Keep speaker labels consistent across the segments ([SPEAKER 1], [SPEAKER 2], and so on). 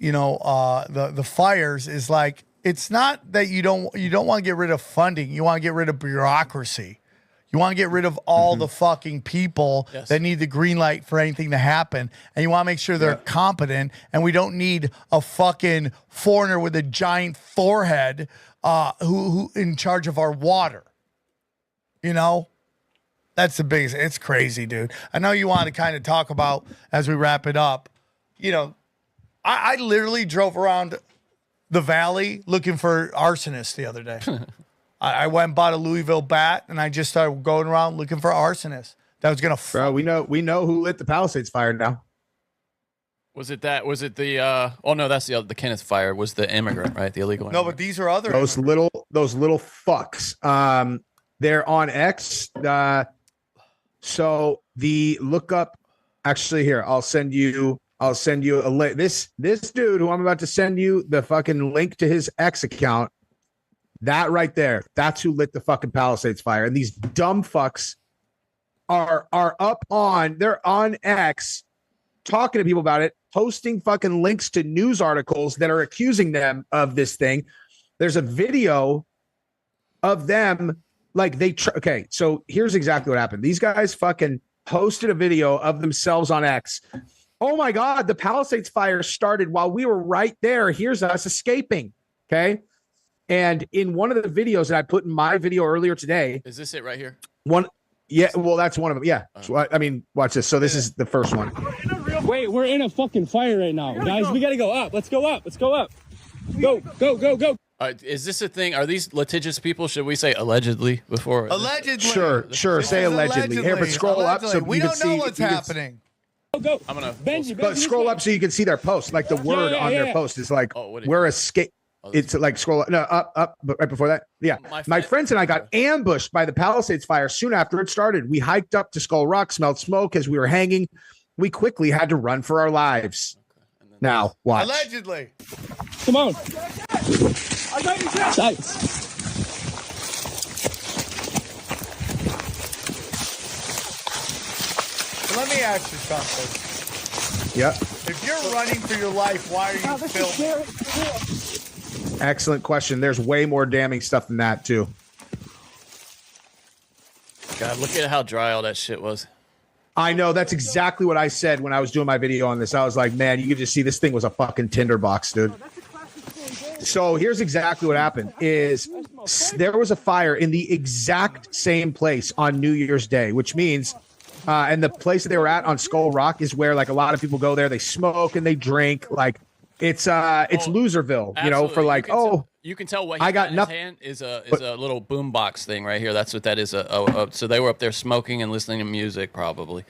[SPEAKER 1] the fires is like, it's not that you don't want to get rid of funding. You want to get rid of bureaucracy. You want to get rid of all the fucking people that need the green light for anything to happen. And you want to make sure they're competent. And we don't need a fucking foreigner with a giant forehead who in charge of our water. That's the biggest. It's crazy, dude. I know you want to kind of talk about, as we wrap it up, I literally drove around the valley looking for arsonists the other day. I went and bought a Louisville bat, and I just started going around looking for arsonists. That was gonna.
[SPEAKER 2] Bro, we know who lit the Palisades fire now.
[SPEAKER 3] Was it that? Was it the? Oh no, that's the Kenneth fire. Was the immigrant, right? The illegal.
[SPEAKER 1] No, but these are other
[SPEAKER 2] those little fucks. They're on X. So the lookup. Actually, here I'll send you a link. This dude who I'm about to send you the fucking link to his X account. That right there, that's who lit the fucking Palisades fire. And these dumb fucks are they're on X talking to people about it, posting fucking links to news articles that are accusing them of this thing. There's a video of them like okay, so here's exactly what happened. These guys fucking posted a video of themselves on X. Oh my God, the Palisades fire started while we were right there. Here's us escaping. Okay. And in one of the videos that I put in my video earlier today.
[SPEAKER 3] Is this it right here?
[SPEAKER 2] Well, that's one of them. Yeah. So, I mean, watch this. So this is the first one.
[SPEAKER 4] Wait, we're in a fucking fire right now. Guys, we got to go up. Let's go up. Go.
[SPEAKER 3] Is this a thing? Are these litigious people? Should we say allegedly before?
[SPEAKER 1] Allegedly.
[SPEAKER 2] Sure. Say allegedly. Here, but scroll up so
[SPEAKER 1] we don't know what's happening.
[SPEAKER 4] Go.
[SPEAKER 3] I'm going to.
[SPEAKER 2] But scroll up so you can see their post. Like the word on their post is like, we're escape. It's like scroll up. No, up, but right before that. Yeah. My friends and I got ambushed by the Palisades fire soon after it started. We hiked up to Skull Rock, smelled smoke as we were hanging. We quickly had to run for our lives. Okay. Now, watch.
[SPEAKER 1] Allegedly.
[SPEAKER 4] Come on. I got you, Nice.
[SPEAKER 1] Let me ask you something.
[SPEAKER 2] Yep.
[SPEAKER 1] If you're running for your life, why are you filming?
[SPEAKER 2] Excellent question. There's way more damning stuff than that, too.
[SPEAKER 3] God, look at how dry all that shit was.
[SPEAKER 2] I know. That's exactly what I said when I was doing my video on this. I was like, man, you could just see this thing was a fucking tinderbox, dude. So here's exactly what happened is there was a fire in the exact same place on New Year's Day, which means and the place that they were at on Skull Rock is where like a lot of people go there. They smoke and they drink. Like it's Loserville,
[SPEAKER 3] absolutely.
[SPEAKER 2] For like,
[SPEAKER 3] you can tell what he got in his hand is a little boombox thing right here. That's what that is. So they were up there smoking and listening to music, probably.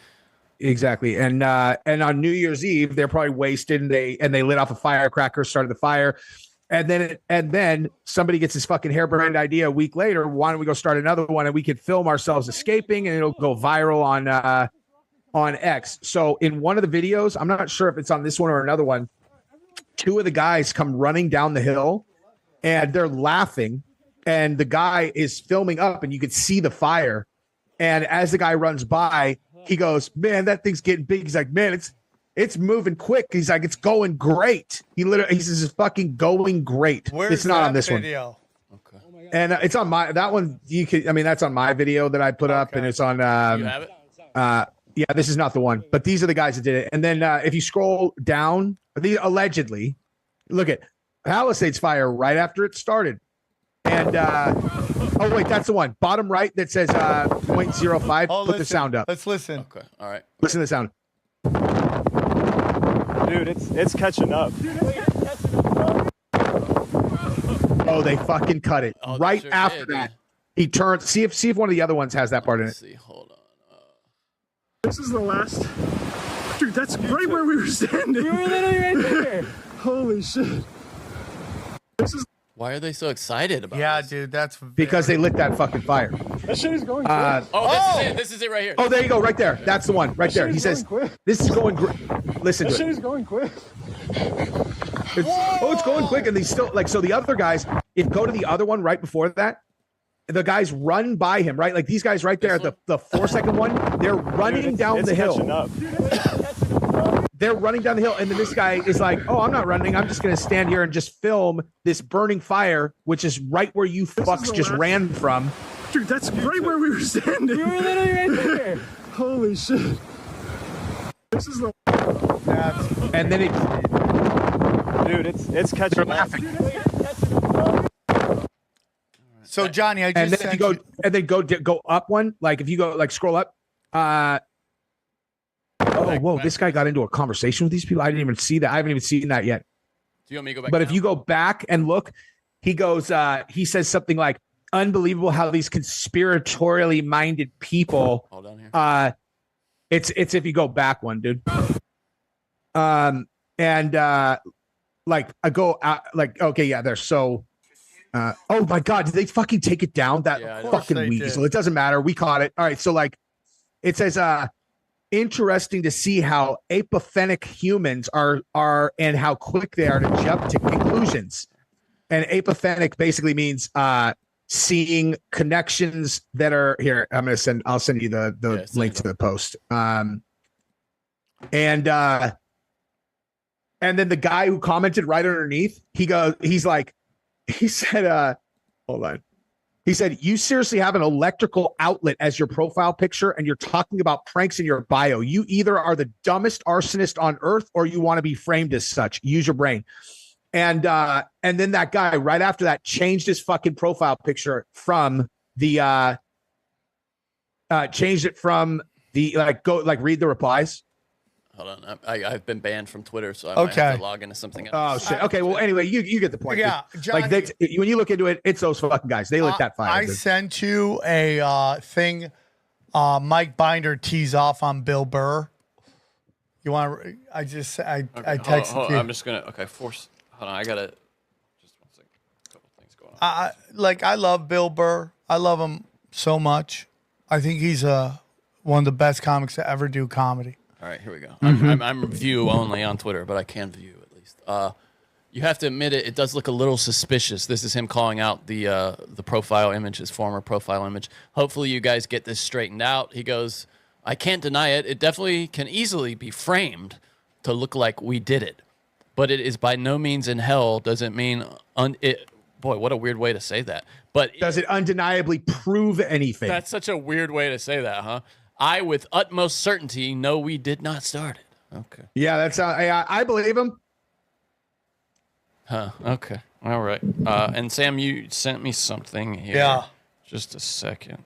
[SPEAKER 2] Exactly. And on New Year's Eve, they're probably wasted and they lit off a firecracker, started the fire. And then somebody gets this fucking harebrained idea a week later. Why don't we go start another one and we could film ourselves escaping and it'll go viral on X. So in one of the videos, I'm not sure if it's on this one or another one, two of the guys come running down the hill and they're laughing and the guy is filming up and you could see the fire. And as the guy runs by, he goes, man, that thing's getting big. He's like, man, it's moving quick. He's like, it's going great. He says it's fucking going great. It's not on this video? One. Okay. And it's on that one. That's on my video that I put up and it's on,
[SPEAKER 3] you have it?
[SPEAKER 2] Yeah, this is not the one, but these are the guys that did it. And then if you scroll down, allegedly, look at Palisades fire right after it started. And, oh, wait, that's the one. Bottom right that says 0.05. Put the sound up.
[SPEAKER 1] Let's listen.
[SPEAKER 3] Okay, all right.
[SPEAKER 2] Listen to the sound.
[SPEAKER 5] Dude, it's catching up.
[SPEAKER 2] Oh, they fucking cut it. Right after that. He turned. See if one of the other ones has that part in it.
[SPEAKER 3] See, hold on.
[SPEAKER 5] This is the last. Dude, that's right where we were standing.
[SPEAKER 4] We were literally right there.
[SPEAKER 5] Holy shit.
[SPEAKER 3] Why are they so excited about
[SPEAKER 1] this?
[SPEAKER 3] Dude,
[SPEAKER 1] that's
[SPEAKER 2] because they lit that fucking fire.
[SPEAKER 5] That shit is going
[SPEAKER 3] quick. This is it right here.
[SPEAKER 2] Oh, there you go, right there. That's the one, right there. He says, "This is going great." Listen to it.
[SPEAKER 5] That shit is going quick.
[SPEAKER 2] It's going quick, and they still like. So the other guys, go to the other one right before that. The guys run by him, right? Like these guys right there, the 4-second one, they're running down the hill. they're running down the hill, and then this guy is like, "Oh, I'm not running. I'm just going to stand here and just film this burning fire, which is right where you fucks just ran from."
[SPEAKER 5] Dude, that's right where we were standing.
[SPEAKER 4] We were literally right there.
[SPEAKER 5] Holy shit. This is the...
[SPEAKER 2] And then
[SPEAKER 6] Dude, it's catching
[SPEAKER 2] laughing.
[SPEAKER 1] So Johnny, I just
[SPEAKER 2] And then
[SPEAKER 1] sent
[SPEAKER 2] if you go, and then go up one. Like if you go, like scroll up. Whoa! This guy got into a conversation with these people. I didn't even see that. I haven't even seen that yet.
[SPEAKER 3] Do you want me to go back?
[SPEAKER 2] But if you go back and look, he goes. He says something like, "Unbelievable how these conspiratorially minded people."
[SPEAKER 3] Hold on here.
[SPEAKER 2] It's if you go back one, dude. Like I go out, like okay, yeah, they're so. Oh my God! Did they fucking take it down? That fucking weasel. It doesn't matter. We caught it. All right. So like, it says, interesting to see how apathetic humans are and how quick they are to jump to conclusions. And apathetic basically means seeing connections that are here. I'll send you the link to the post. And then the guy who commented right underneath, he said, hold on. He said, "You seriously have an electrical outlet as your profile picture and you're talking about pranks in your bio. You either are the dumbest arsonist on earth or you want to be framed as such. Use your brain." And then that guy right after that changed his fucking profile picture from the changed it from the read the replies.
[SPEAKER 3] Hold on, I've been banned from Twitter, so I might have to log into something else.
[SPEAKER 2] Oh shit. Okay, well anyway, you get the point.
[SPEAKER 1] Yeah, Johnny,
[SPEAKER 2] like when you look into it, it's those fucking guys. They lit that fire.
[SPEAKER 1] I sent you a thing. Mike Binder tees off on Bill Burr. You want? I texted you.
[SPEAKER 3] I'm just gonna force. Hold on, I gotta just 1 second. A couple things going on.
[SPEAKER 1] I love Bill Burr. I love him so much. I think he's one of the best comics to ever do comedy.
[SPEAKER 3] All right, here we go. I'm view only on Twitter, but I can view at least. You have to admit it does look a little suspicious. This is him calling out the profile image, his former profile image. Hopefully you guys get this straightened out. He goes, "I can't deny it. It definitely can easily be framed to look like we did it. But it is by no means in hell doesn't mean boy, what a weird way to say that. But
[SPEAKER 2] does it undeniably prove anything?"
[SPEAKER 3] That's such a weird way to say that, huh? "I, with utmost certainty, know we did not start it." Okay.
[SPEAKER 2] Yeah, that's I believe him.
[SPEAKER 3] Huh. Okay. All right. And Sam, you sent me something here.
[SPEAKER 1] Yeah.
[SPEAKER 3] Just a second.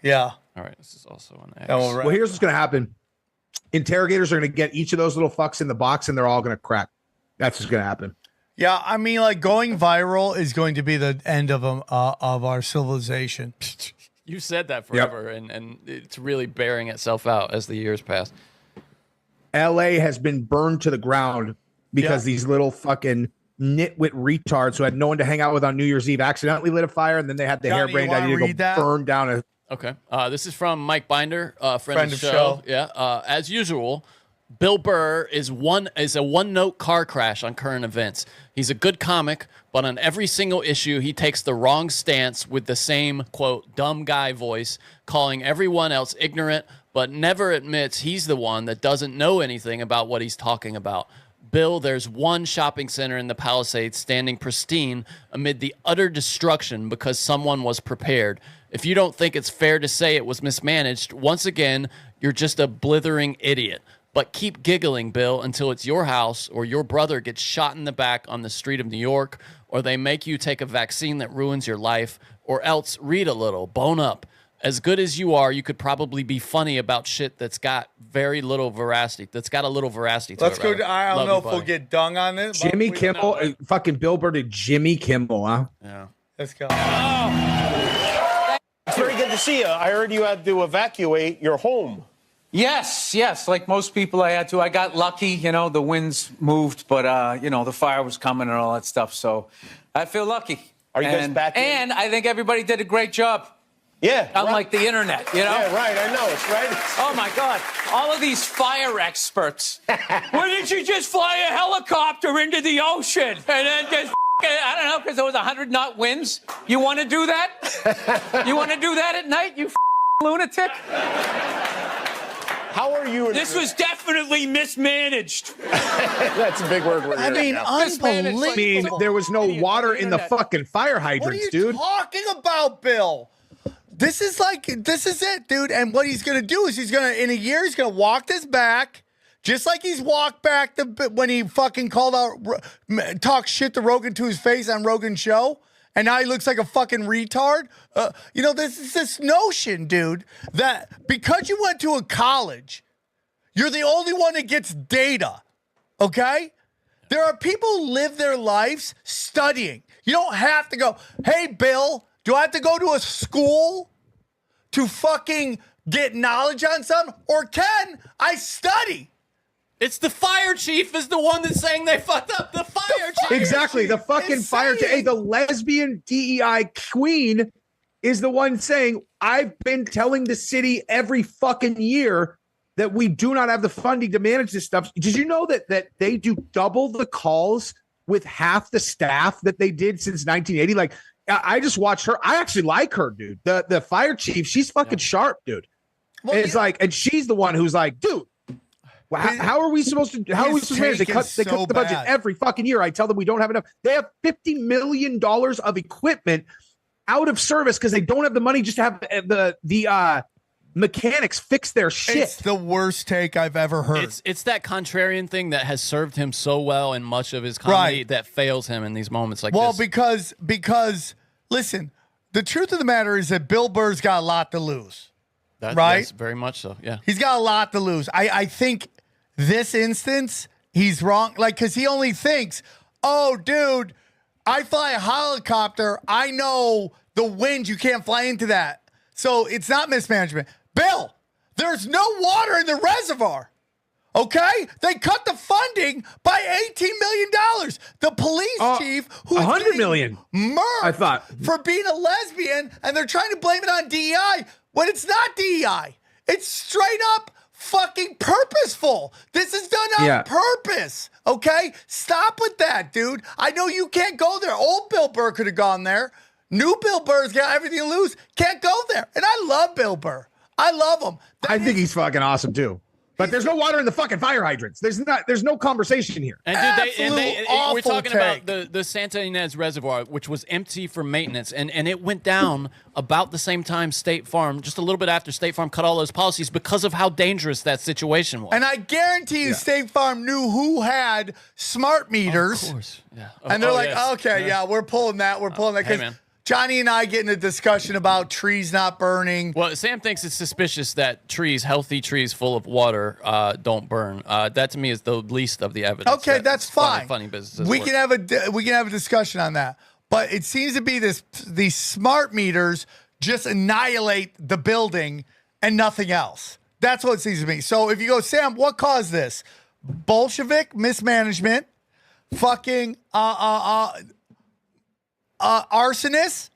[SPEAKER 1] Yeah.
[SPEAKER 3] All right. This is also an X.
[SPEAKER 2] Well, here's what's going to happen. Interrogators are going to get each of those little fucks in the box, and they're all going to crack. That's what's going to happen.
[SPEAKER 1] Yeah, I mean, like going viral is going to be the end of our civilization.
[SPEAKER 3] You said that forever, and it's really bearing itself out as the years pass.
[SPEAKER 2] LA has been burned to the ground because these little fucking nitwit retards who had no one to hang out with on New Year's Eve accidentally lit a fire, and then they had the harebrained idea to go burn down a...
[SPEAKER 3] Okay. This is from Mike Binder, friend of the show. Yeah. As usual, Bill Burr is a one-note car crash on current events. He's a good comic, but on every single issue, he takes the wrong stance with the same, quote, dumb guy voice, calling everyone else ignorant, but never admits he's the one that doesn't know anything about what he's talking about. Bill, there's one shopping center in the Palisades standing pristine amid the utter destruction because someone was prepared. If you don't think it's fair to say it was mismanaged, once again, you're just a blithering idiot. But keep giggling, Bill, until it's your house or your brother gets shot in the back on the street of New York, or they make you take a vaccine that ruins your life, or else read a little, bone up. As good as you are, you could probably be funny about shit that's got very little veracity. That's got a little veracity to it.
[SPEAKER 1] Let's go. I don't know if we'll get dung on it.
[SPEAKER 2] Jimmy Kimmel, fucking Bill Burr to Jimmy Kimmel, huh?
[SPEAKER 3] Yeah.
[SPEAKER 1] Let's go.
[SPEAKER 7] It's very good to see you. I heard you had to evacuate your home.
[SPEAKER 8] Yes. Like most people, I had to. I got lucky, the winds moved, but, the fire was coming and all that stuff. So I feel lucky.
[SPEAKER 7] Are you guys back in?
[SPEAKER 8] And I think everybody did a great job.
[SPEAKER 7] Yeah.
[SPEAKER 8] Unlike the internet,
[SPEAKER 7] Yeah, right. I know. It's right.
[SPEAKER 8] Oh, my God. All of these fire experts. Why didn't you just fly a helicopter into the ocean and then just, I don't know, because there was 100-knot winds? You want to do that? You want to do that at night, you lunatic?
[SPEAKER 7] How are you?
[SPEAKER 8] This was definitely mismanaged.
[SPEAKER 7] That's a big word.
[SPEAKER 1] I mean, unbelievable.
[SPEAKER 2] I mean, there was no water in the fucking fire hydrants, dude.
[SPEAKER 1] What are you talking about, Bill? This is it, dude. And what he's gonna do is in a year, he's gonna walk this back, just like he's walked back when he fucking talked shit to Rogan to his face on Rogan's show. And now he looks like a fucking retard. This is this notion, dude, that because you went to a college, you're the only one that gets data, okay? There are people who live their lives studying. You don't have to go, hey, Bill, do I have to go to a school to fucking get knowledge on something? Or can I study?
[SPEAKER 3] It's the fire chief is the one that's saying they fucked up. The fire chief.
[SPEAKER 2] Exactly. The fucking fire chief. Hey, the lesbian DEI queen is the one saying, I've been telling the city every fucking year that we do not have the funding to manage this stuff. Did you know that they do double the calls with half the staff that they did since 1980? Like, I just watched her. I actually like her, dude. The fire chief, she's fucking sharp, dude. Well, it's like, and she's the one who's like, dude, how are we supposed to manage? They cut the budget every fucking year. I tell them we don't have enough. They have $50 million of equipment out of service because they don't have the money just to have the mechanics fix their shit.
[SPEAKER 1] It's the worst take I've ever heard.
[SPEAKER 3] It's that contrarian thing that has served him so well in much of his comedy that fails him in these moments like this.
[SPEAKER 1] Because listen, the truth of the matter is that Bill Burr's got a lot to lose. Right?
[SPEAKER 3] Yes, very much so. Yeah.
[SPEAKER 1] He's got a lot to lose. I think this instance, he's wrong. Like, because he only thinks, oh, dude, I fly a helicopter. I know the wind. You can't fly into that. So it's not mismanagement. Bill, there's no water in the reservoir. Okay? They cut the funding by $18 million. The police chief, who's
[SPEAKER 2] $100 million
[SPEAKER 1] murdered
[SPEAKER 2] I thought
[SPEAKER 1] for being a lesbian, and they're trying to blame it on DEI when it's not DEI. It's straight up fucking purposeful. This is done on purpose. Okay? Stop with that, dude. I know you can't go there. Old Bill Burr could have gone there. New Bill Burr's got everything to lose. Can't go there. And I love Bill Burr. I love him.
[SPEAKER 2] I think he's fucking awesome too. But there's no water in the fucking fire hydrants. There's no conversation here.
[SPEAKER 3] And we're talking about the Santa Ynez Reservoir, which was empty for maintenance, and it went down about the same time State Farm, just a little bit after State Farm cut all those policies because of how dangerous that situation was.
[SPEAKER 1] And I guarantee you State Farm knew who had smart meters.
[SPEAKER 3] Of course. Yeah.
[SPEAKER 1] And they're we're pulling that. We're pulling that.
[SPEAKER 3] Hey, man.
[SPEAKER 1] Johnny and I get in a discussion about trees not burning.
[SPEAKER 3] Well, Sam thinks it's suspicious that healthy trees full of water, don't burn. That to me is the least of the evidence.
[SPEAKER 1] Okay, that's fine.
[SPEAKER 3] Funny business.
[SPEAKER 1] We can have a discussion on that. But it seems to be these smart meters just annihilate the building and nothing else. That's what it seems to me. So if you go, Sam, what caused this? Bolshevik mismanagement, fucking arsonists,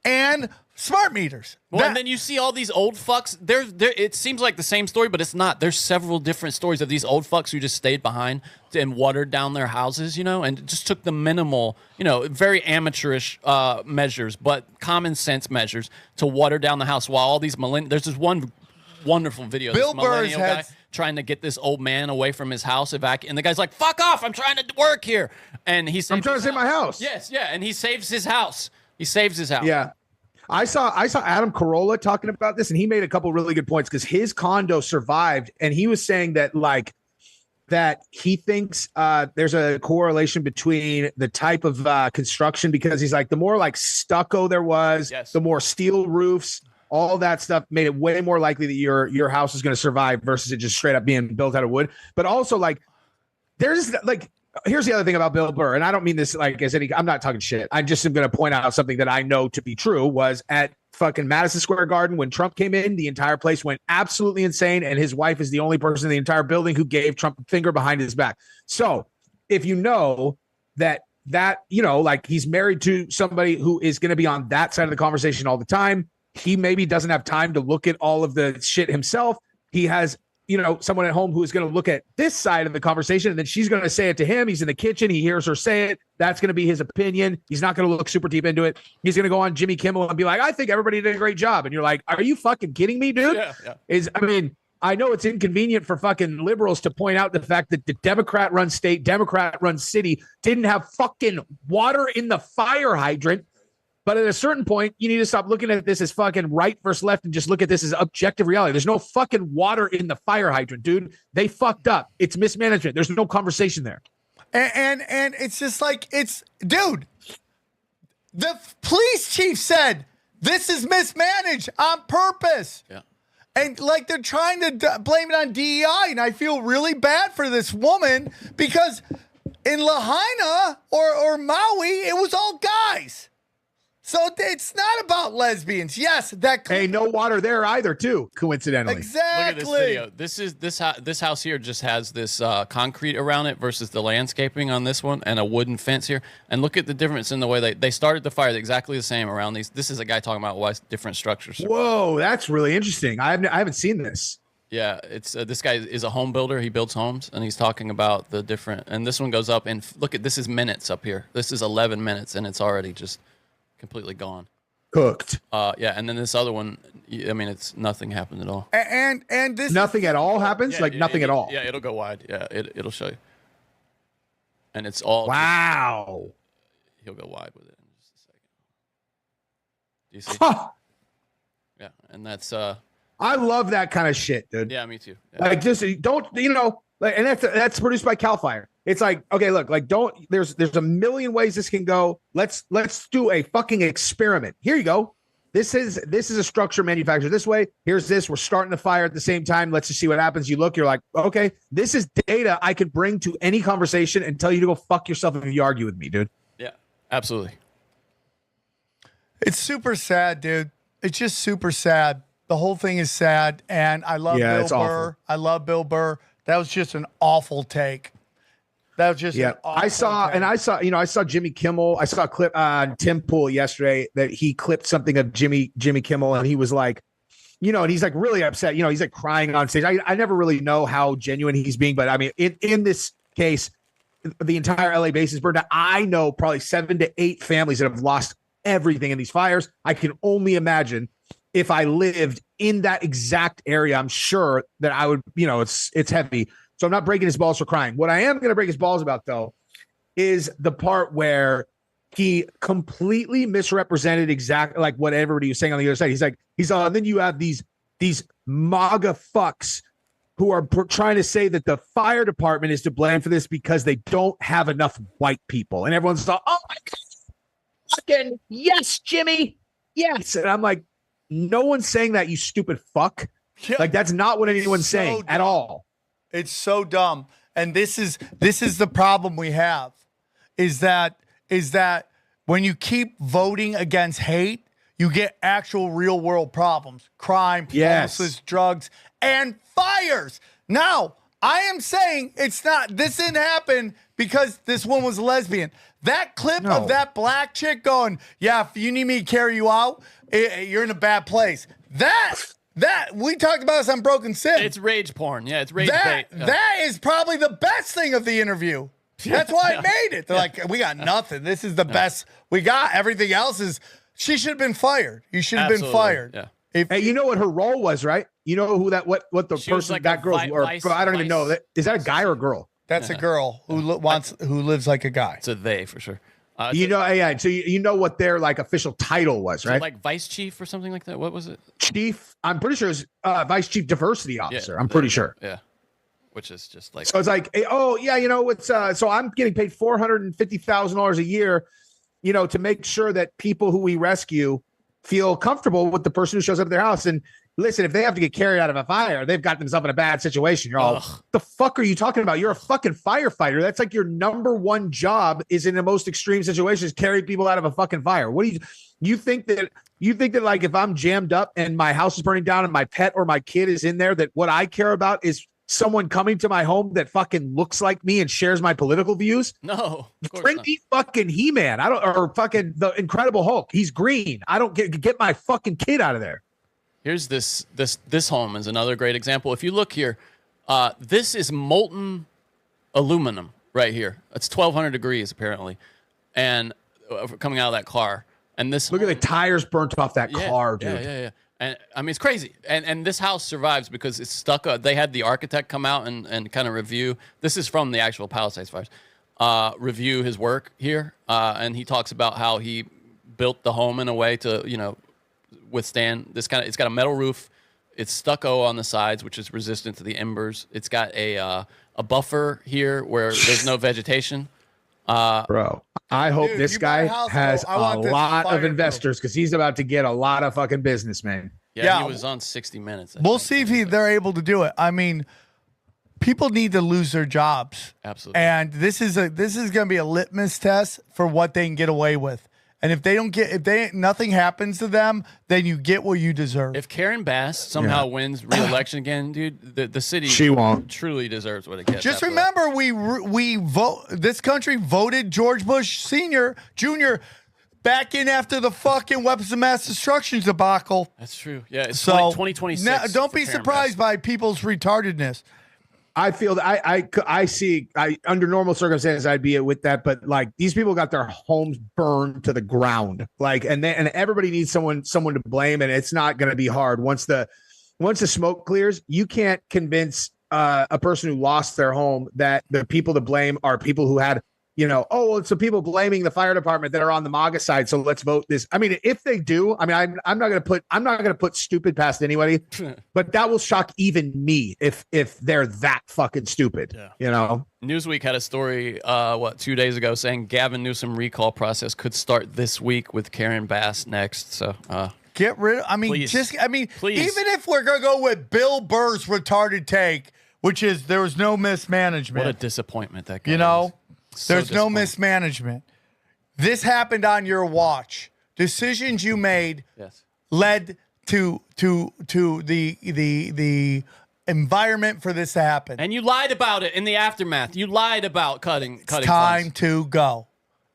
[SPEAKER 1] and smart meters.
[SPEAKER 3] Well, and then you see all these old fucks. It seems like the same story, but it's not. There's several different stories of these old fucks who just stayed behind and watered down their houses, and just took the minimal, very amateurish measures, but common sense measures to water down the house while all these there's this one wonderful video.
[SPEAKER 1] Bill
[SPEAKER 3] this millennial guy trying to get this old man away from his house, and the guy's like, "Fuck off! I'm trying to work here," and I'm
[SPEAKER 2] trying to save my house.
[SPEAKER 3] Yes, yeah, and he saves his house. He saves his house.
[SPEAKER 2] Yeah. I saw Adam Carolla talking about this, and he made a couple really good points because his condo survived, and he was saying that that he thinks there's a correlation between the type of construction, because he's like, the more like stucco there was, the more steel roofs, all that stuff made it way more likely that your house is going to survive versus it just straight up being built out of wood. But also, like, there's like, here's the other thing about Bill Burr, and I don't mean this like as any, I'm not talking shit. I just am going to point out something that I know to be true. Was at fucking Madison Square Garden when Trump came in, the entire place went absolutely insane, and his wife is the only person in the entire building who gave Trump a finger behind his back. So if you know that like he's married to somebody who is going to be on that side of the conversation all the time, he maybe doesn't have time to look at all of the shit himself. He has someone at home who is going to look at this side of the conversation, and then she's going to say it to him. He's in the kitchen. He hears her say it. That's going to be his opinion. He's not going to look super deep into it. He's going to go on Jimmy Kimmel and be like, I think everybody did a great job. And you're like, are you fucking kidding me, dude?
[SPEAKER 3] Yeah.
[SPEAKER 2] I know it's inconvenient for fucking liberals to point out the fact that the Democrat-run state, Democrat-run city didn't have fucking water in the fire hydrant. But at a certain point, you need to stop looking at this as fucking right versus left and just look at this as objective reality. There's no fucking water in the fire hydrant, dude. They fucked up. It's mismanagement. There's no conversation there.
[SPEAKER 1] And it's just like, dude, the police chief said this is mismanaged on purpose.
[SPEAKER 3] Yeah.
[SPEAKER 1] And like they're trying to blame it on DEI. And I feel really bad for this woman because in Lahaina or Maui, it was all guys. So it's not about lesbians. Yes, that
[SPEAKER 2] ain't no water there either, too. Coincidentally,
[SPEAKER 1] exactly.
[SPEAKER 3] Look at this video. This house here just has this concrete around it versus the landscaping on this one and a wooden fence here. And look at the difference in the way they started the fire exactly the same around these. This is a guy talking about why different structures.
[SPEAKER 2] Whoa, that's really interesting. I haven't seen this.
[SPEAKER 3] Yeah, it's this guy is a home builder. He builds homes, and he's talking about the different. And this one goes up and look at this is minutes up here. This is 11 minutes, and it's already just completely gone,
[SPEAKER 2] cooked.
[SPEAKER 3] Yeah, and then this other one, I mean, it's nothing happened at all.
[SPEAKER 1] And this
[SPEAKER 2] nothing at all happens, like nothing at all.
[SPEAKER 3] Yeah, it'll go wide. Yeah, it'll show you, and it's all.
[SPEAKER 2] Wow.
[SPEAKER 3] He'll go wide with it in just a second. Do you see?
[SPEAKER 2] Huh.
[SPEAKER 3] Yeah, and that's.
[SPEAKER 2] I love that kind of shit, dude.
[SPEAKER 3] Yeah, me too. Yeah.
[SPEAKER 2] Like, just don't, like, and that's produced by Cal Fire. It's like, okay, look, like there's a million ways this can go. Let's do a fucking experiment. Here you go. This is a structure manufactured this way. Here's this. We're starting the fire at the same time. Let's just see what happens. You look, you're like, okay, this is data I could bring to any conversation and tell you to go fuck yourself if you argue with me, dude.
[SPEAKER 3] Yeah, absolutely.
[SPEAKER 1] It's super sad, dude. It's just super sad. The whole thing is sad, and I love Bill Burr.
[SPEAKER 2] Awful.
[SPEAKER 1] I love Bill Burr. That was just an awful take. That was just an awful take.
[SPEAKER 2] I saw Jimmy Kimmel. I saw a clip on Tim Pool yesterday that he clipped something of Jimmy Kimmel, and he was like, and he's like really upset. He's like crying on stage. I never really know how genuine he's being, but I mean, in this case, the entire LA base is burned down. I know probably 7 to 8 families that have lost everything in these fires. I can only imagine if I lived in that exact area. I'm sure that I would, it's heavy. So I'm not breaking his balls for crying. What I am going to break his balls about, though, is the part where he completely misrepresented exactly like what everybody was saying on the other side. He's like, and then you have these MAGA fucks who are trying to say that the fire department is to blame for this because they don't have enough white people. And everyone's like, oh my God, fucking yes, Jimmy. Yes. And I'm like, no one's saying that, you stupid fuck. Yeah. Like, that's not what anyone's saying at all.
[SPEAKER 1] It's so dumb. And this is the problem we have is that when you keep voting against hate, you get actual real world problems, crime, homelessness, drugs, and fires. Now, I am saying this didn't happen because this woman was a lesbian. That clip of that black chick going, yeah, if you need me to carry you out, you're in a bad place. That we talked about this on Broken Sim.
[SPEAKER 3] It's rage porn. Yeah, it's rage bait.
[SPEAKER 1] That is probably the best thing of the interview. That's why I made it. They're like, we got nothing. This is the best we got. Everything else is, she should have been fired. You should have been fired.
[SPEAKER 3] Yeah.
[SPEAKER 2] Hey, you know what her role was, right? You know who what the person,
[SPEAKER 3] like
[SPEAKER 2] that girl, I don't even know. Is that a guy or a girl?
[SPEAKER 1] That's a girl who lives like a guy.
[SPEAKER 3] It's a they for sure.
[SPEAKER 2] So you know what their like official title was, right?
[SPEAKER 3] Like vice chief or something like that. What was it?
[SPEAKER 2] Chief. I'm pretty sure it's vice chief diversity officer. I'm pretty sure.
[SPEAKER 3] Yeah. Which is just like,
[SPEAKER 2] so it's like, oh yeah, it's so I'm getting paid $450,000 a year, to make sure that people who we rescue feel comfortable with the person who shows up at their house. And listen, if they have to get carried out of a fire, they've got themselves in a bad situation. You're all, the fuck are you talking about? You're a fucking firefighter. That's like your number one job is in the most extreme situations, carry people out of a fucking fire. What do you think that like if I'm jammed up and my house is burning down and my pet or my kid is in there, that what I care about is someone coming to my home that fucking looks like me and shares my political views?
[SPEAKER 3] No.
[SPEAKER 2] Bring me fucking He-Man. Or fucking the Incredible Hulk. He's green. I don't get my fucking kid out of there.
[SPEAKER 3] Here's this home is another great example. If you look here, this is molten aluminum right here. It's 1,200 degrees apparently, and coming out of that car. And this
[SPEAKER 2] look at the tires burnt off that car, dude.
[SPEAKER 3] Yeah. And I mean, it's crazy. And this house survives because it's stucco. They had the architect come out and kind of review. This is from the actual Palisades fires. Review his work here. And he talks about how he built the home in a way to, withstand this kind of, it's got a metal roof. It's stucco on the sides, which is resistant to the embers. It's got a buffer here where there's no vegetation.
[SPEAKER 2] Bro, I hope this guy has a lot of investors because he's about to get a lot of fucking business, man.
[SPEAKER 3] Yeah, he was on 60 Minutes.
[SPEAKER 1] We'll see if they're able to do it. I mean, people need to lose their jobs.
[SPEAKER 3] Absolutely.
[SPEAKER 1] And this is going to be a litmus test for what they can get away with. And if nothing happens to them, then you get what you deserve.
[SPEAKER 3] If Karen Bass somehow wins re-election again, dude, the city truly deserves what it gets.
[SPEAKER 1] Just remember, we vote. This country voted George Bush Sr. Jr. back in after the fucking weapons of mass destruction debacle.
[SPEAKER 3] That's true. Yeah, it's
[SPEAKER 1] so
[SPEAKER 3] 2026.
[SPEAKER 1] Don't be surprised by people's retardedness.
[SPEAKER 2] I feel that I see under normal circumstances I'd be with that, but like these people got their homes burned to the ground, like and everybody needs someone to blame, and it's not going to be hard once the smoke clears. You can't convince a person who lost their home that the people to blame are people who had it's the people blaming the fire department that are on the MAGA side. So let's vote this. I mean, if they do, I mean, I'm not going to put stupid past anybody, but that will shock even me if they're that fucking stupid. Yeah.
[SPEAKER 3] Newsweek had a story 2 days ago saying Gavin Newsom recall process could start this week with Karen Bass next. So
[SPEAKER 1] get rid of. I mean,
[SPEAKER 3] please.
[SPEAKER 1] Even if we're gonna go with Bill Burr's retarded take, which is there was no mismanagement.
[SPEAKER 3] What a disappointment that guy is.
[SPEAKER 1] There's no mismanagement. This happened on your watch. Decisions you made led to the environment for this to happen.
[SPEAKER 3] And you lied about it in the aftermath. You lied about cutting.
[SPEAKER 1] It's time to go.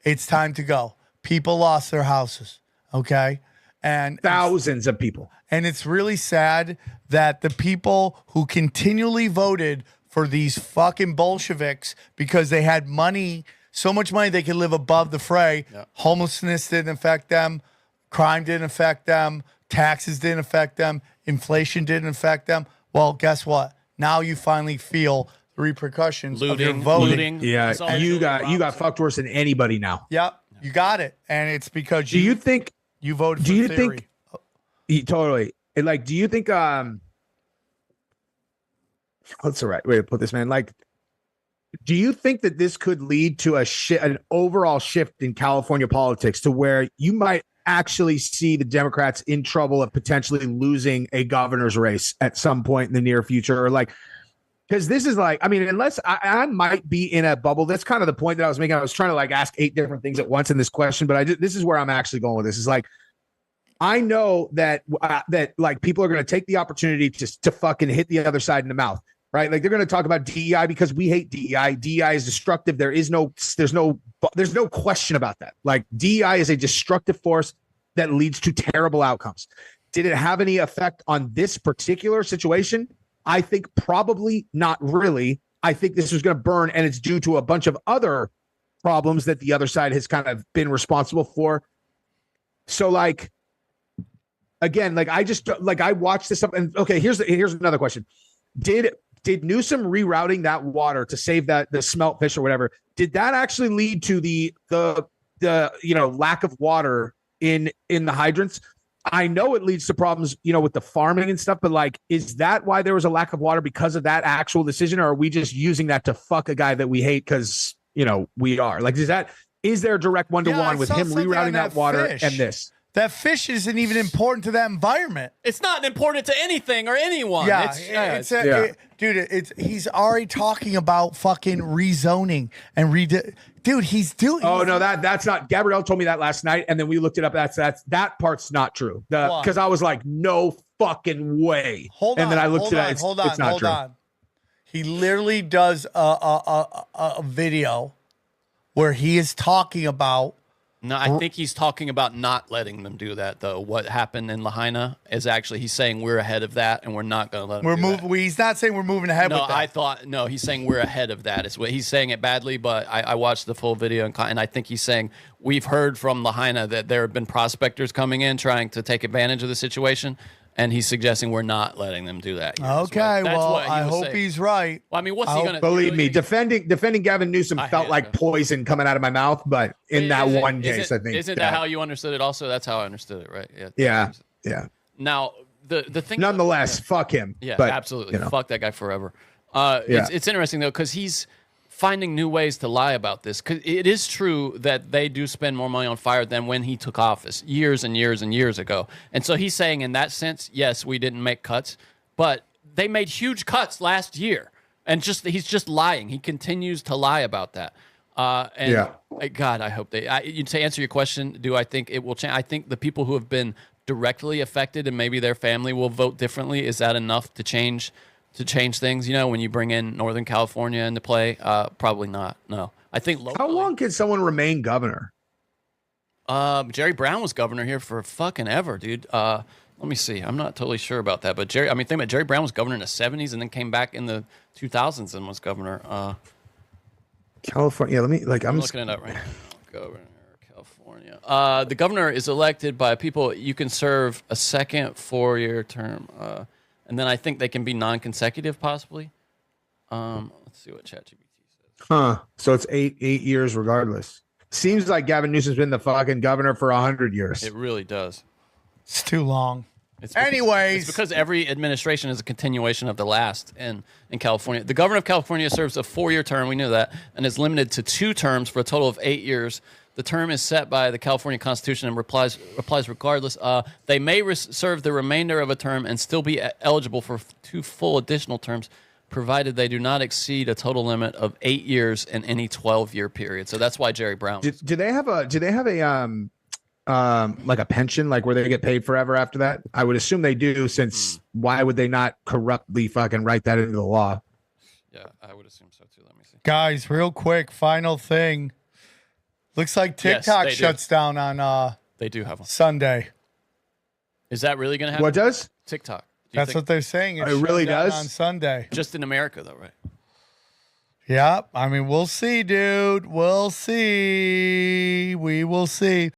[SPEAKER 1] It's time to go. People lost their houses. Okay, and
[SPEAKER 2] thousands of people.
[SPEAKER 1] And it's really sad that the people who continually voted for these fucking Bolsheviks because they had money, so much money they could live above the fray. Yeah. Homelessness didn't affect them. Crime didn't affect them. Taxes didn't affect them. Inflation didn't affect them. Well, guess what? Now you finally feel the repercussions of your voting.
[SPEAKER 3] Looting.
[SPEAKER 2] Yeah, you got fucked worse than anybody now.
[SPEAKER 1] Yep, you got it. And it's because
[SPEAKER 2] you think
[SPEAKER 1] you voted for theory.
[SPEAKER 2] Totally. And like, do you think what's the right way to put this, man? Like, do you think that this could lead to an overall shift in California politics to where you might actually see the Democrats in trouble of potentially losing a governor's race at some point in the near future? Or like, because this is like, I mean, unless I might be in a bubble. That's kind of the point that I was making. I was trying to like ask 8 different things at once in this question, but this is where I'm actually going with this. Is like, I know that like people are going to take the opportunity to fucking hit the other side in the mouth. Right, like they're going to talk about DEI because we hate DEI. DEI is destructive. There's no question about that. Like DEI is a destructive force that leads to terrible outcomes. Did it have any effect on this particular situation? I think probably not really. I think this was going to burn, and it's due to a bunch of other problems that the other side has kind of been responsible for. So, like, again, like I watched this up, and okay, here's another question. Did Newsom rerouting that water to save the smelt fish or whatever, did that actually lead to the lack of water in the hydrants? I know it leads to problems, with the farming and stuff, but like, is that why there was a lack of water because of that actual decision? Or are we just using that to fuck a guy that we hate because, we are? Like, is there a direct one-to-one with him rerouting that water and this?
[SPEAKER 1] That fish isn't even important to that environment.
[SPEAKER 3] It's not important to anything or anyone.
[SPEAKER 1] Yeah, dude, he's already talking about fucking rezoning and dude, he's doing.
[SPEAKER 2] Oh no, that's not. Gabrielle told me that last night, and then we looked it up. That part's not true. Because I was like, no fucking way. And then I looked at it. It's not true.
[SPEAKER 1] He literally does a video where he is talking about.
[SPEAKER 3] No, I think he's talking about not letting them do that, though. What happened in Lahaina is actually he's saying we're ahead of that, and we're not going to let them do that.
[SPEAKER 1] He's not saying we're moving ahead with that.
[SPEAKER 3] No, he's saying we're ahead of that. It's what he's saying it badly, but I watched the full video, and I think he's saying we've heard from Lahaina that there have been prospectors coming in trying to take advantage of the situation, and he's suggesting we're not letting them do that.
[SPEAKER 1] Okay, I hope he's right.
[SPEAKER 3] Well, I mean, what's he going to do?
[SPEAKER 2] Believe me, defending Gavin Newsom felt like poison coming out of my mouth, but in that one case, I think.
[SPEAKER 3] Isn't that how you understood it also? That's how I understood it, right?
[SPEAKER 2] Yeah.
[SPEAKER 3] Now, the thing.
[SPEAKER 2] Nonetheless, fuck him.
[SPEAKER 3] Yeah,
[SPEAKER 2] but,
[SPEAKER 3] absolutely. Fuck that guy forever. It's interesting, though, because he's finding new ways to lie about this. Because it is true that they do spend more money on fire than when he took office years and years and years ago. And so he's saying, in that sense, yes, we didn't make cuts, but they made huge cuts last year. And he's just lying. He continues to lie about that. God, I hope to answer your question, do I think it will change? I think the people who have been directly affected and maybe their family will vote differently. Is that enough to change things? When you bring in Northern California into play, probably not. No, I think locally.
[SPEAKER 2] How long can someone remain governor?
[SPEAKER 3] Jerry Brown was governor here for fucking ever, dude. Let me see. I'm not totally sure about that, but think about Jerry Brown was governor in the 70s and then came back in the 2000s and was governor.
[SPEAKER 2] California. I'm
[SPEAKER 3] looking it up right now. Governor, California. The governor is elected by people. You can serve a second 4-year term. And then I think they can be non-consecutive, possibly. Let's see what ChatGPT says.
[SPEAKER 2] So it's eight years regardless. Seems like Gavin Newsom's been the fucking governor for 100 years.
[SPEAKER 3] It really does.
[SPEAKER 1] It's too long.
[SPEAKER 3] It's because every administration is a continuation of the last in California. The governor of California serves a 4-year term. We knew that, and is limited to 2 terms for a total of 8 years. The term is set by the California Constitution and applies regardless. They may serve the remainder of a term and still be eligible for 2 full additional terms, provided they do not exceed a total limit of 8 years in any 12-year period. So that's why Jerry Brown.
[SPEAKER 2] Do they have a like a pension, like where they get paid forever after that? I would assume they do, since why would they not corruptly fucking write that into the law?
[SPEAKER 3] Yeah, I would assume so too. Let me see.
[SPEAKER 1] Guys, real quick, final thing. Looks like TikTok shuts down on
[SPEAKER 3] they do have one.
[SPEAKER 1] Sunday.
[SPEAKER 3] Is that really going to happen?
[SPEAKER 2] What does?
[SPEAKER 3] TikTok.
[SPEAKER 1] That's what they're saying.
[SPEAKER 2] It really does
[SPEAKER 1] on Sunday.
[SPEAKER 3] Just in America, though, right?
[SPEAKER 1] Yeah. I mean, we'll see, dude. We'll see. We will see.